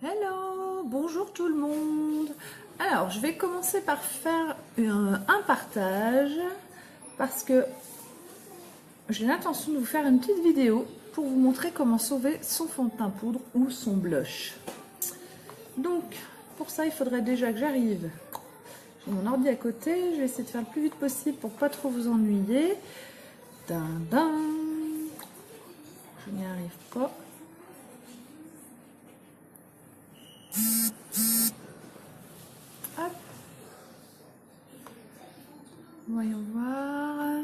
Hello, bonjour tout le monde. Alors, je vais commencer par faire un partage parce que j'ai l'intention de vous faire une petite vidéo pour vous montrer comment sauver son fond de teint poudre ou son blush. Donc, pour ça, il faudrait déjà que j'arrive. J'ai mon ordi à côté, je vais essayer de faire le plus vite possible pour pas trop vous ennuyer. Dindin. Je n'y arrive pas. Hop. Voyons voir.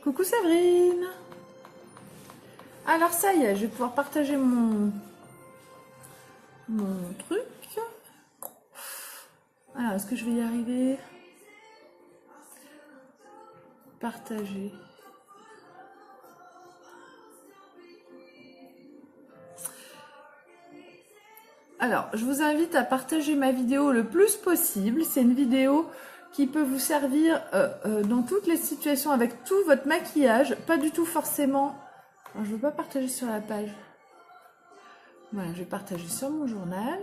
Coucou Séverine. Alors ça y est, je vais pouvoir partager mon truc. Alors, est-ce que je vais y arriver? Partager. Alors, je vous invite à partager ma vidéo le plus possible. C'est une vidéo qui peut vous servir dans toutes les situations avec tout votre maquillage. Pas du tout forcément... Alors, je ne veux pas partager sur la page. Voilà, je vais partager sur mon journal.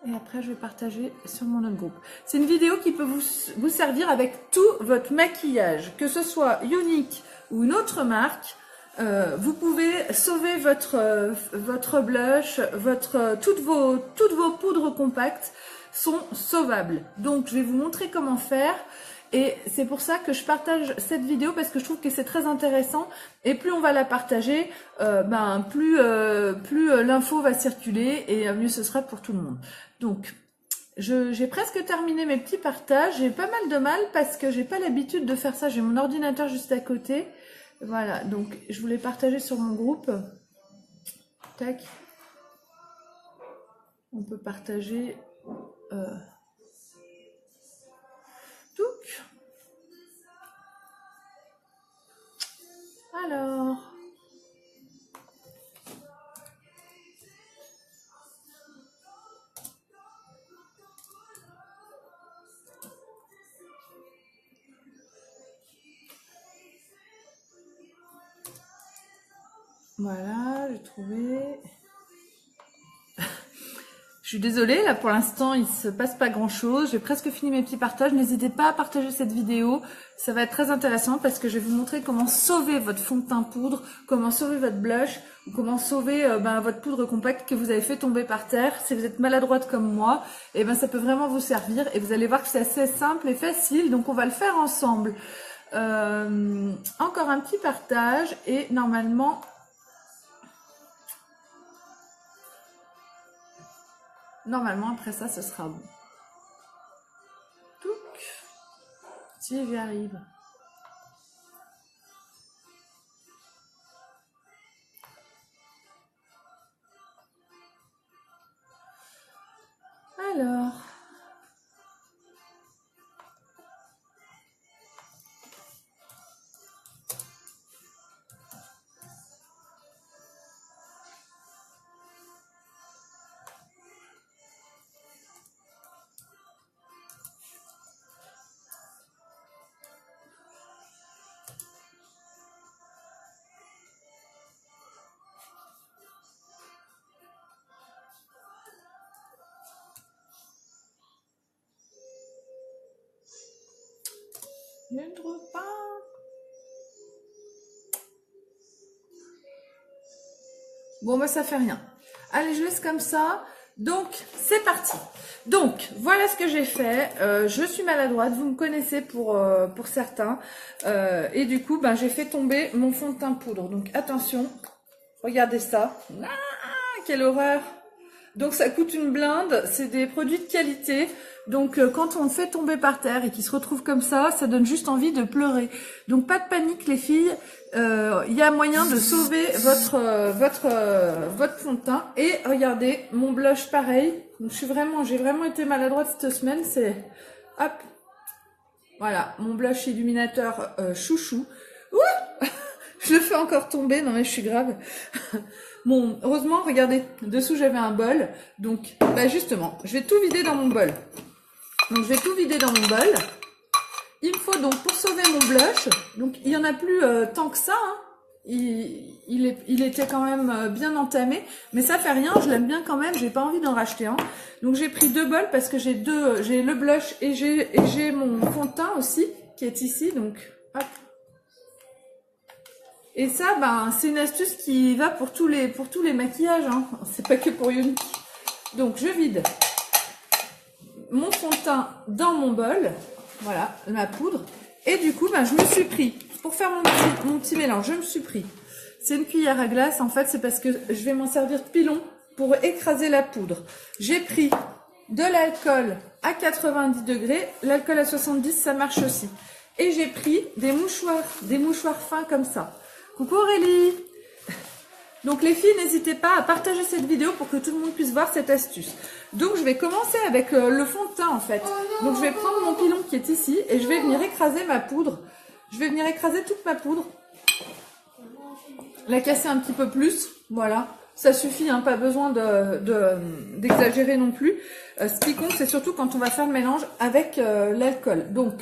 Et après, je vais partager sur mon autre groupe. C'est une vidéo qui peut vous servir avec tout votre maquillage. Que ce soit Younique ou une autre marque. Vous pouvez sauver votre blush, toutes vos poudres compactes sont sauvables. Donc, je vais vous montrer comment faire. Et c'est pour ça que je partage cette vidéo parce que je trouve que c'est très intéressant. Et plus on va la partager, plus l'info va circuler et mieux ce sera pour tout le monde. Donc, j'ai presque terminé mes petits partages. J'ai pas mal de mal parce que j'ai pas l'habitude de faire ça. J'ai mon ordinateur juste à côté. Voilà, donc je voulais partager sur mon groupe. Tac. On peut partager. Touc. Alors. Voilà, j'ai trouvé. Je suis désolée, là pour l'instant il se passe pas grand chose, j'ai presque fini mes petits partages, n'hésitez pas à partager cette vidéo, ça va être très intéressant parce que je vais vous montrer comment sauver votre fond de teint poudre, comment sauver votre blush, ou comment sauver votre poudre compacte que vous avez fait tomber par terre. Si vous êtes maladroite comme moi, et ça peut vraiment vous servir et vous allez voir que c'est assez simple et facile, donc on va le faire ensemble. Encore un petit partage et normalement... Normalement, après ça, ce sera bon. Touc. Si j'y arrive. Alors. Je ne trouve pas. Bon, ça fait rien. Allez, je laisse comme ça. Donc, c'est parti. Donc, voilà ce que j'ai fait. Je suis maladroite, vous me connaissez pour certains. Et du coup, j'ai fait tomber mon fond de teint poudre. Donc, attention, regardez ça. Ah, quelle horreur! Donc, ça coûte une blinde. C'est des produits de qualité. Donc, quand on le fait tomber par terre et qu'il se retrouve comme ça donne juste envie de pleurer. Donc, pas de panique, les filles. Il y a moyen de sauver votre fond de teint. Et regardez, mon blush pareil. Donc, j'ai vraiment été maladroite cette semaine. C'est, hop, voilà, mon blush illuminateur chouchou. Ouh, je le fais encore tomber. Non mais je suis grave. Bon, heureusement, regardez, dessous j'avais un bol. Donc, bah justement, je vais tout vider dans mon bol. Donc, je vais tout vider dans mon bol. Il me faut donc, pour sauver mon blush, donc il n'y en a plus tant que ça, hein. Il était quand même bien entamé, mais ça fait rien, je l'aime bien quand même, j'ai pas envie d'en racheter un. Donc j'ai pris 2 bols parce que j'ai le blush et j'ai mon fond de teint aussi qui est ici, donc hop. Et ça, ben c'est une astuce qui va pour tous les maquillages, hein. C'est pas que pour Unique. Donc je vide mon fond de teint dans mon bol, voilà, ma poudre, et du coup, ben je me suis pris. Pour faire mon petit mélange, je me suis pris. C'est une cuillère à glace, en fait, c'est parce que je vais m'en servir de pilon pour écraser la poudre. J'ai pris de l'alcool à 90 degrés, l'alcool à 70, ça marche aussi. Et j'ai pris des mouchoirs fins comme ça. Coucou Aurélie! Donc les filles, n'hésitez pas à partager cette vidéo pour que tout le monde puisse voir cette astuce. Donc je vais commencer avec le fond de teint en fait. Donc je vais prendre mon pilon qui est ici et je vais venir écraser ma poudre. Je vais venir écraser toute ma poudre. La casser un petit peu plus, voilà. Ça suffit, hein, pas besoin d'exagérer non plus. Ce qui compte, c'est surtout quand on va faire le mélange avec l'alcool. Donc,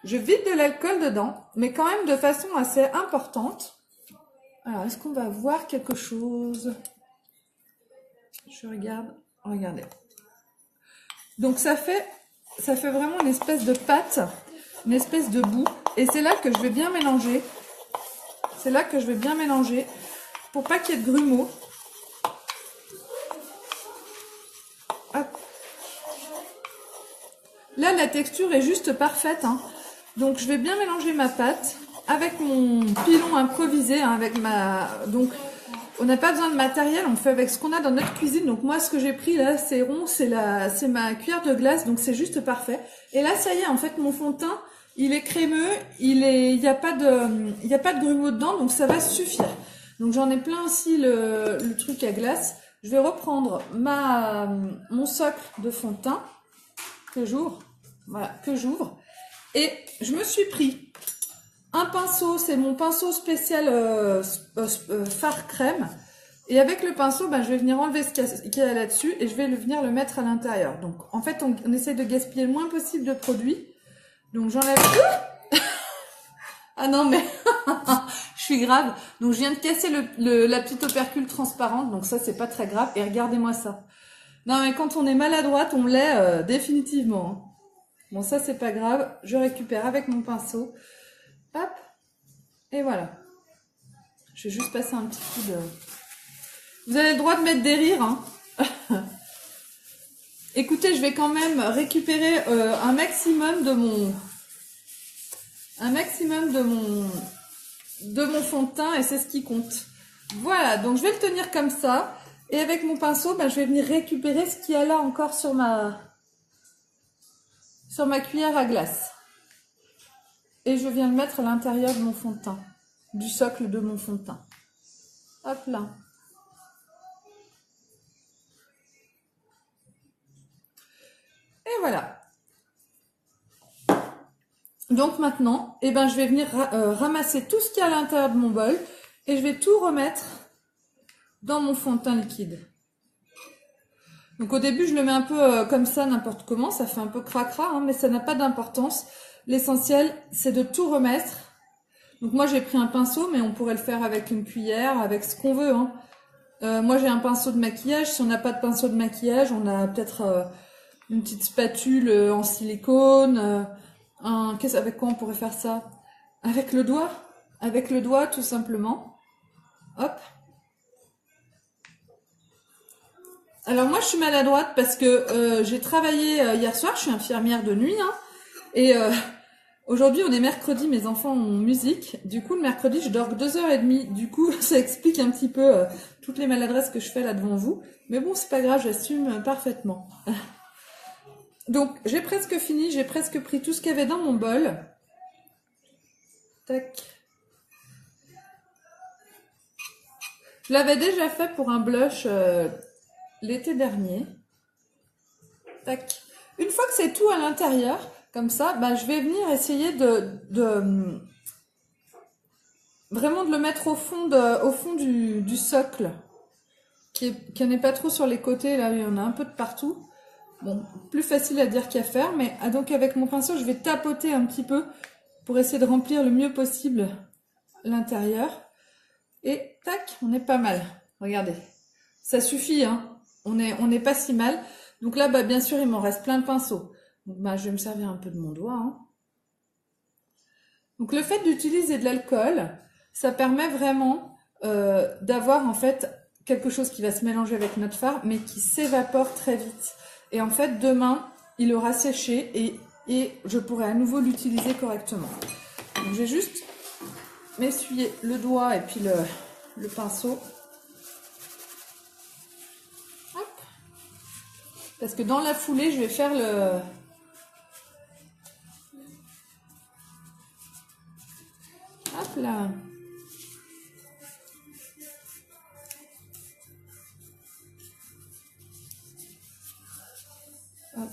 je vide de l'alcool dedans, mais quand même de façon assez importante. Alors, est-ce qu'on va voir quelque chose? Je regarde. Regardez. Donc, ça fait vraiment une espèce de pâte, une espèce de boue. Et c'est là que je vais bien mélanger. C'est là que je vais bien mélanger pour pas qu'il y ait de grumeaux. Hop. Là, la texture est juste parfaite, hein. Donc, je vais bien mélanger ma pâte avec mon pilon improvisé, hein, Donc, on n'a pas besoin de matériel, on fait avec ce qu'on a dans notre cuisine. Donc, moi, ce que j'ai pris là, c'est rond, c'est ma cuillère de glace, donc c'est juste parfait. Et là, ça y est, en fait, mon fond de teint, il est crémeux, il y a pas de grumeaux dedans, donc ça va suffire. Donc, j'en ai plein aussi le truc à glace. Je vais reprendre mon socle de fond de teint que j'ouvre. Voilà, que j'ouvre. Et je me suis pris un pinceau, c'est mon pinceau spécial fard crème. Et avec le pinceau, ben, je vais venir enlever ce qu'il y a là-dessus et je vais venir le mettre à l'intérieur. Donc, en fait, on essaie de gaspiller le moins possible de produits. Donc, j'enlève... Ah non, mais je suis grave. Donc, je viens de casser la petite opercule transparente. Donc, ça, c'est pas très grave. Et regardez-moi ça. Non, mais quand on est maladroite, on l'est définitivement, hein. Bon, ça, c'est pas grave. Je récupère avec mon pinceau. Hop. Et voilà. Je vais juste passer un petit coup de... Vous avez le droit de mettre des rires, hein. Écoutez, je vais quand même récupérer un maximum de mon fond de teint et c'est ce qui compte. Voilà, donc je vais le tenir comme ça. Et avec mon pinceau, ben, je vais venir récupérer ce qu'il y a là encore sur ma cuillère à glace. Et je viens le mettre à l'intérieur de mon fond de teint, du socle de mon fond de teint. Hop là. Et voilà. Donc maintenant, eh ben, je vais venir ramasser tout ce qu'il y a à l'intérieur de mon bol et je vais tout remettre dans mon fond de teint liquide. Donc au début, je le mets un peu comme ça, n'importe comment, ça fait un peu cracra, hein, mais ça n'a pas d'importance. L'essentiel, c'est de tout remettre. Donc moi, j'ai pris un pinceau, mais on pourrait le faire avec une cuillère, avec ce qu'on veut, hein. Moi, j'ai un pinceau de maquillage. Si on n'a pas de pinceau de maquillage, on a peut-être une petite spatule en silicone. Avec quoi on pourrait faire ça? Avec le doigt. Avec le doigt, tout simplement. Hop. Alors moi, je suis maladroite parce que j'ai travaillé hier soir. Je suis infirmière de nuit, hein, et aujourd'hui, on est mercredi. Mes enfants ont musique. Du coup, le mercredi, je dors 2h30. Du coup, ça explique un petit peu toutes les maladresses que je fais là devant vous. Mais bon, c'est pas grave, j'assume parfaitement. Donc, j'ai presque fini. J'ai presque pris tout ce qu'il y avait dans mon bol. Tac. Je l'avais déjà fait pour un blush l'été dernier. Tac. Une fois que c'est tout à l'intérieur, comme ça, bah, je vais venir essayer vraiment de le mettre au fond du socle. qu'il n'y en ait pas trop sur les côtés, là il y en a un peu de partout. Bon, plus facile à dire qu'à faire, mais donc avec mon pinceau, je vais tapoter un petit peu pour essayer de remplir le mieux possible l'intérieur. Et tac, on est pas mal. Regardez, ça suffit, hein. On n'est pas si mal. Donc là, bah, bien sûr, il m'en reste plein de pinceaux. Donc bah, je vais me servir un peu de mon doigt. Hein. Donc le fait d'utiliser de l'alcool, ça permet vraiment d'avoir en fait quelque chose qui va se mélanger avec notre fard, mais qui s'évapore très vite. Et en fait, demain, il aura séché et je pourrai à nouveau l'utiliser correctement. Donc je vais juste m'essuyer le doigt et puis le pinceau. Hop. Parce que dans la foulée, je vais faire le... Hop là. Hop.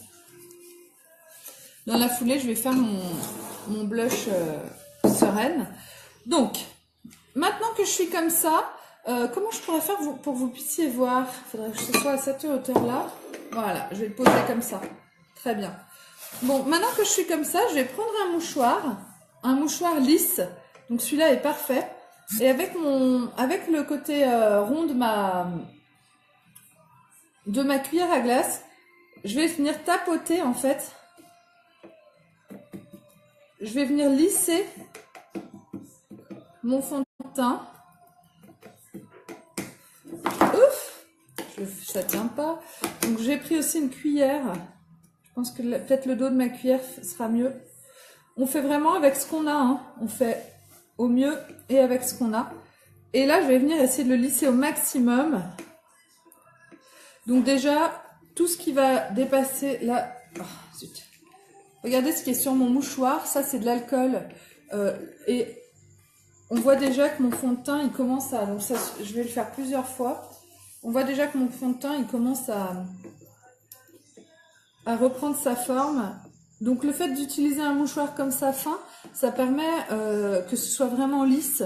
Dans la foulée, je vais faire mon blush sereine. Donc, maintenant que je suis comme ça, comment je pourrais faire pour que vous puissiez voir? Il faudrait que ce soit à cette hauteur-là. Voilà, je vais le poser comme ça. Très bien. Bon, maintenant que je suis comme ça, je vais prendre un mouchoir lisse. Donc celui-là est parfait. Et avec le côté rond de ma cuillère à glace, je vais venir tapoter en fait. Je vais venir lisser mon fond de teint. Ouf, ça tient pas. Donc j'ai pris aussi une cuillère. Je pense que peut-être le dos de ma cuillère sera mieux. On fait vraiment avec ce qu'on a. Hein. On fait au mieux et avec ce qu'on a. Et là, je vais venir essayer de le lisser au maximum. Donc déjà, tout ce qui va dépasser là... Oh, zut. Regardez ce qui est sur mon mouchoir. Ça, c'est de l'alcool. Et on voit déjà que mon fond de teint, il commence à... Donc ça, je vais le faire plusieurs fois. On voit déjà que mon fond de teint, il commence à reprendre sa forme. Donc le fait d'utiliser un mouchoir comme ça fin, ça permet que ce soit vraiment lisse.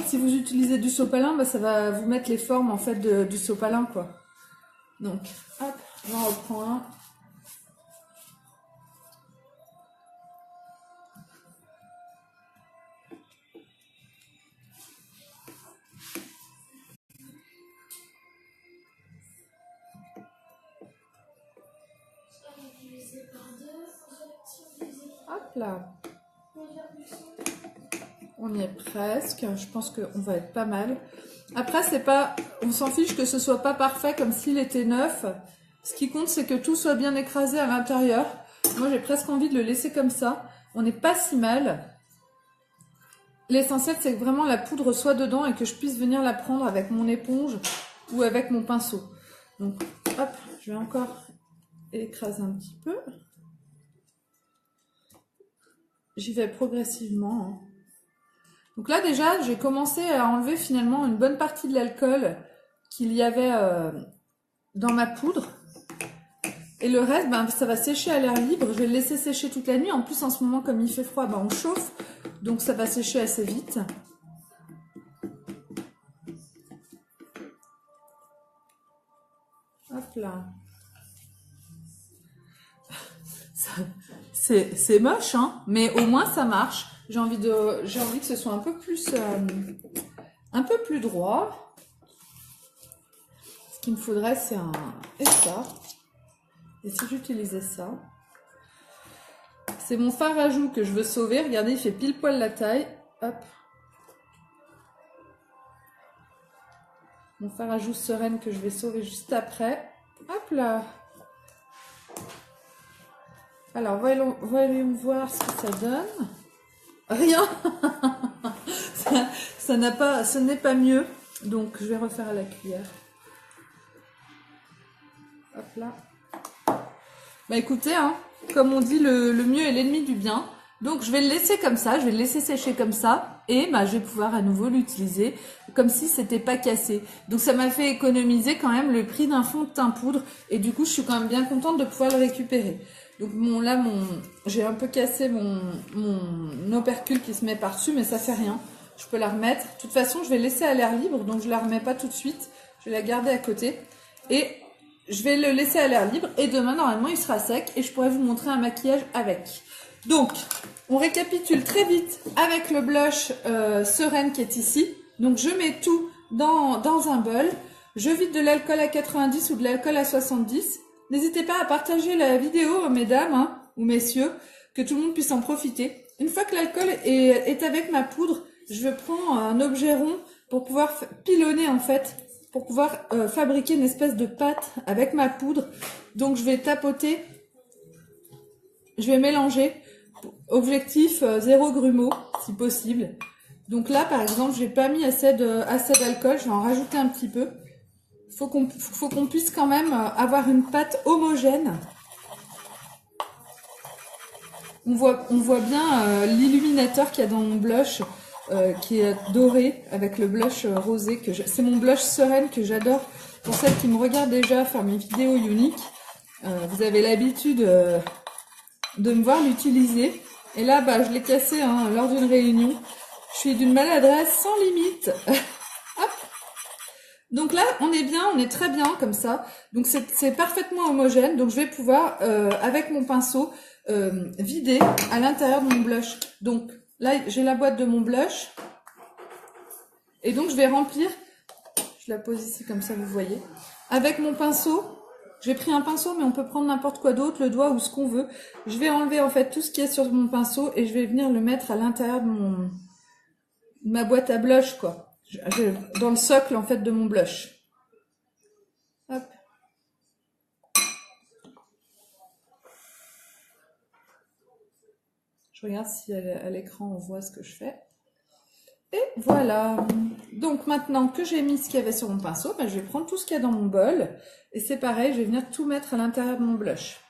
Si vous utilisez du sopalin, bah, ça va vous mettre les formes en fait du sopalin quoi. Donc hop, on en reprend un. Hop là. On y est presque. Je pense qu'on va être pas mal. Après, c'est pas, on s'en fiche que ce soit pas parfait comme s'il était neuf. Ce qui compte, c'est que tout soit bien écrasé à l'intérieur. Moi, j'ai presque envie de le laisser comme ça. On n'est pas si mal. L'essentiel, c'est que vraiment la poudre soit dedans et que je puisse venir la prendre avec mon éponge ou avec mon pinceau. Donc, hop, je vais encore écraser un petit peu. J'y vais progressivement. Hein. Donc là, déjà, j'ai commencé à enlever finalement une bonne partie de l'alcool qu'il y avait dans ma poudre. Et le reste, ben, ça va sécher à l'air libre. Je vais le laisser sécher toute la nuit. En plus, en ce moment, comme il fait froid, ben, on chauffe. Donc, ça va sécher assez vite. Hop là. C'est moche, hein, mais au moins ça marche. J'ai envie que ce soit un peu plus droit. Ce qu'il me faudrait, c'est ça. Et si j'utilisais ça, c'est mon fard à joues que je veux sauver. Regardez, il fait pile poil la taille. Hop. Mon fard à joues sereine que je vais sauver juste après. Hop là. Alors, voyons voir ce que ça donne. Rien. Ce n'est pas mieux. Donc, je vais refaire à la cuillère. Hop là. Bah écoutez, hein, comme on dit, le mieux est l'ennemi du bien. Donc, je vais le laisser comme ça. Je vais le laisser sécher comme ça. Et bah, je vais pouvoir à nouveau l'utiliser comme si c'était pas cassé. Donc, ça m'a fait économiser quand même le prix d'un fond de teint poudre. Et du coup, je suis quand même bien contente de pouvoir le récupérer. Donc j'ai un peu cassé mon opercule qui se met par-dessus, mais ça fait rien. Je peux la remettre. De toute façon, je vais laisser à l'air libre, donc je la remets pas tout de suite. Je vais la garder à côté. Et je vais le laisser à l'air libre. Et demain, normalement, il sera sec. Et je pourrai vous montrer un maquillage avec. Donc, on récapitule très vite avec le blush Sereine qui est ici. Donc, je mets tout dans un bol. Je vide de l'alcool à 90 ou de l'alcool à 70. N'hésitez pas à partager la vidéo, mesdames hein, ou messieurs, que tout le monde puisse en profiter. Une fois que l'alcool est avec ma poudre, je prends un objet rond pour pouvoir pilonner en fait, pour pouvoir fabriquer une espèce de pâte avec ma poudre. Donc je vais tapoter, je vais mélanger. Objectif 0 grumeaux si possible. Donc là par exemple, j'ai pas mis assez d'alcool, je vais en rajouter un petit peu. Faut qu'on puisse quand même avoir une pâte homogène. On voit bien l'illuminateur qu'il y a dans mon blush, qui est doré avec le blush rosé. C'est mon blush Sereine que j'adore. Pour celles qui me regardent déjà faire mes vidéos uniques, vous avez l'habitude de me voir l'utiliser. Et là, bah, je l'ai cassé hein, lors d'une réunion. Je suis d'une maladresse sans limite. Hop. Donc là, on est bien, on est très bien comme ça. Donc c'est parfaitement homogène. Donc je vais pouvoir, avec mon pinceau, vider à l'intérieur de mon blush. Donc là, j'ai la boîte de mon blush. Et donc je vais remplir, je la pose ici comme ça, vous voyez. Avec mon pinceau, j'ai pris un pinceau, mais on peut prendre n'importe quoi d'autre, le doigt ou ce qu'on veut. Je vais enlever en fait tout ce qui est sur mon pinceau et je vais venir le mettre à l'intérieur de ma boîte à blush, quoi. Dans le socle en fait de mon blush. Hop. Je regarde si à l'écran on voit ce que je fais. Et voilà. Donc maintenant que j'ai mis ce qu'il y avait sur mon pinceau, ben, je vais prendre tout ce qu'il y a dans mon bol. Et c'est pareil, je vais venir tout mettre à l'intérieur de mon blush.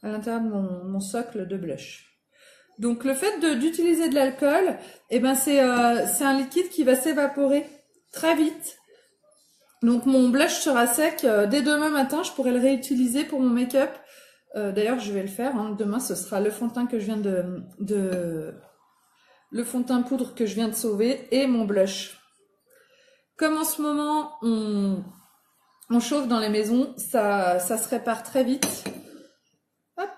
À l'intérieur de mon socle de blush. Donc le fait d'utiliser de l'alcool, eh ben c'est un liquide qui va s'évaporer très vite. Donc mon blush sera sec dès demain matin, je pourrai le réutiliser pour mon make-up. D'ailleurs je vais le faire, hein. Demain ce sera le fond de teint que je viens le fond de teint poudre que je viens de sauver et mon blush. Comme en ce moment on chauffe dans les maisons, ça se répare très vite. Hop.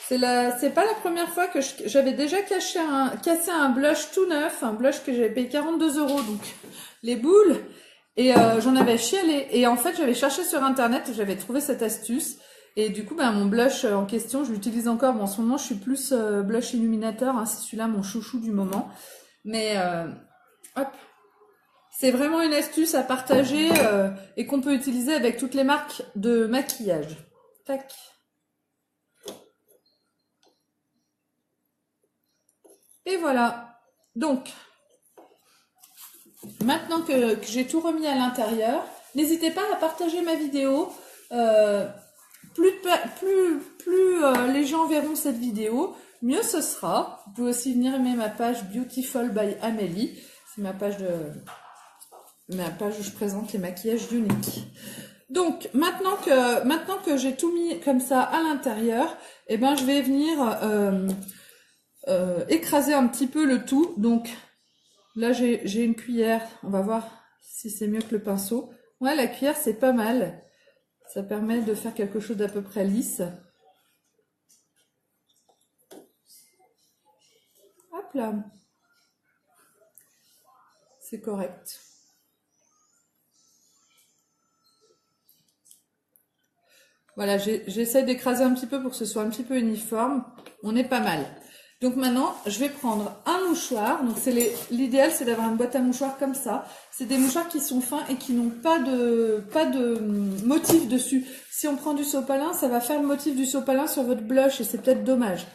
C'est pas la première fois que j'avais déjà cassé un blush tout neuf, un blush que j'avais payé 42 €, donc les boules, et j'en avais chialé. Et en fait, j'avais cherché sur internet, j'avais trouvé cette astuce, et du coup, ben, mon blush en question, je l'utilise encore. Bon, en ce moment, je suis plus blush illuminateur, hein, c'est celui-là mon chouchou du moment. Mais hop, c'est vraiment une astuce à partager et qu'on peut utiliser avec toutes les marques de maquillage. Tac. Et voilà. Donc, maintenant que j'ai tout remis à l'intérieur, n'hésitez pas à partager ma vidéo. Plus les gens verront cette vidéo, mieux ce sera. Vous pouvez aussi venir aimer ma page Beautiful by Amélie. C'est ma page où je présente les maquillages uniques. Donc, maintenant que j'ai tout mis comme ça à l'intérieur, eh ben, je vais venir écraser un petit peu le tout. Donc là j'ai une cuillère, on va voir si c'est mieux que le pinceau. Ouais, la cuillère c'est pas mal, ça permet de faire quelque chose d'à peu près lisse. Hop là, c'est correct. Voilà, j'essaie d'écraser un petit peu pour que ce soit un petit peu uniforme. On est pas mal. Donc maintenant, je vais prendre un mouchoir. Donc l'idéal, c'est d'avoir une boîte à mouchoirs comme ça. C'est des mouchoirs qui sont fins et qui n'ont pas de motif dessus. Si on prend du sopalin, ça va faire le motif du sopalin sur votre blush et c'est peut-être dommage.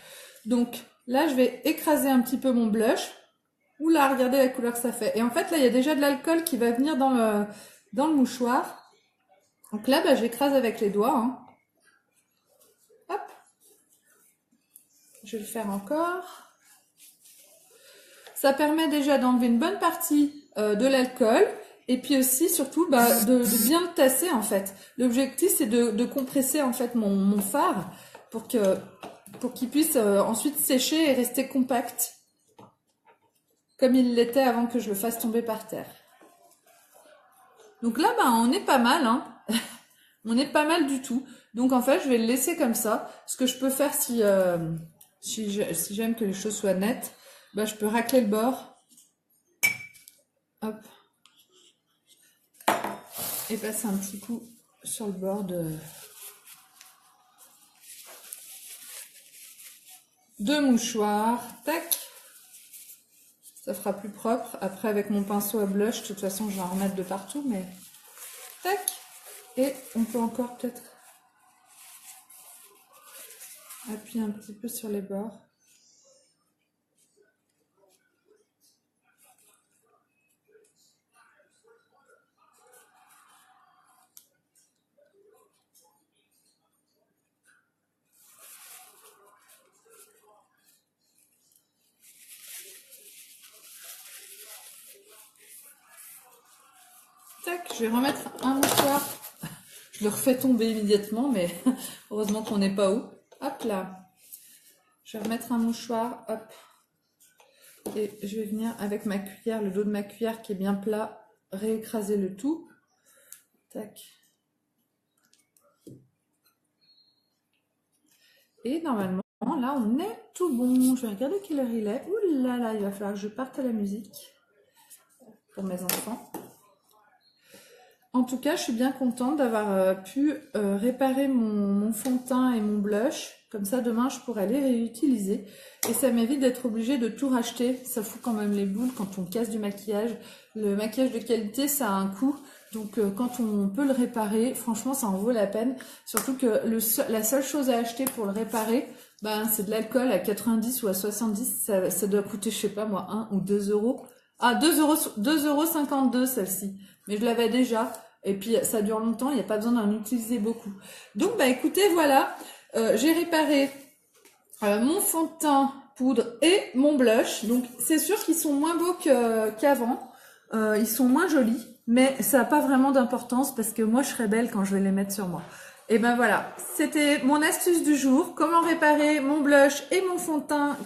Donc là, je vais écraser un petit peu mon blush. Oula, regardez la couleur que ça fait. Et en fait, là, il y a déjà de l'alcool qui va venir dans le mouchoir. Donc là, bah, j'écrase avec les doigts, hein. Hop. Je vais le faire encore. Ça permet déjà d'enlever une bonne partie de l'alcool. Et puis aussi, surtout, bah, de bien le tasser, en fait. L'objectif, c'est de compresser, en fait, mon fard pour qu'il puisse ensuite sécher et rester compact. Comme il l'était avant que je le fasse tomber par terre. Donc là, ben, on est pas mal, hein. On est pas mal du tout. Donc en fait, je vais le laisser comme ça. Ce que je peux faire si j'aime que les choses soient nettes, ben, je peux racler le bord. Hop. Et passer un petit coup sur le bord de mouchoir. Tac. Ça fera plus propre. Après, avec mon pinceau à blush, de toute façon, je vais en remettre de partout, mais tac. Et on peut encore peut-être appuyer un petit peu sur les bords. Tac, je vais remettre un mouchoir. Je le refais tomber immédiatement, mais heureusement qu'on n'est pas haut. Hop là. Je vais remettre un mouchoir, hop. Et je vais venir avec ma cuillère, le dos de ma cuillère qui est bien plat, réécraser le tout. Tac. Et normalement, là, on est tout bon. Je vais regarder quelle heure il est. Ouh là là, il va falloir que je parte à la musique pour mes enfants. En tout cas, je suis bien contente d'avoir pu réparer mon fond de teint et mon blush. Comme ça, demain, je pourrai les réutiliser. Et ça m'évite d'être obligée de tout racheter. Ça fout quand même les boules quand on casse du maquillage. Le maquillage de qualité, ça a un coût. Donc, quand on peut le réparer, franchement, ça en vaut la peine. Surtout que la seule chose à acheter pour le réparer, ben, c'est de l'alcool à 90 ou à 70. Ça doit coûter, je sais pas moi, 1 ou 2 euros. Ah, 2,52 € celle-ci. Mais je l'avais déjà. Et puis, ça dure longtemps. Il n'y a pas besoin d'en utiliser beaucoup. Donc, bah, écoutez, voilà. J'ai réparé mon fond de teint poudre et mon blush. Donc, c'est sûr qu'ils sont moins beaux qu'avant. Ils sont moins jolis. Mais ça n'a pas vraiment d'importance parce que moi, je serai belle quand je vais les mettre sur moi. Et ben voilà, c'était mon astuce du jour. Comment réparer mon blush et mon fond de teint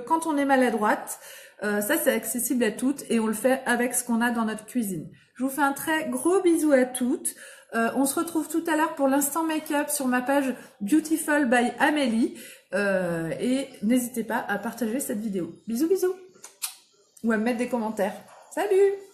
quand on est maladroite. Ça, c'est accessible à toutes et on le fait avec ce qu'on a dans notre cuisine. Je vous fais un très gros bisou à toutes. On se retrouve tout à l'heure pour l'instant make-up sur ma page Beautiful by Amélie. Et n'hésitez pas à partager cette vidéo. Bisous, bisous. Ou à me mettre des commentaires. Salut!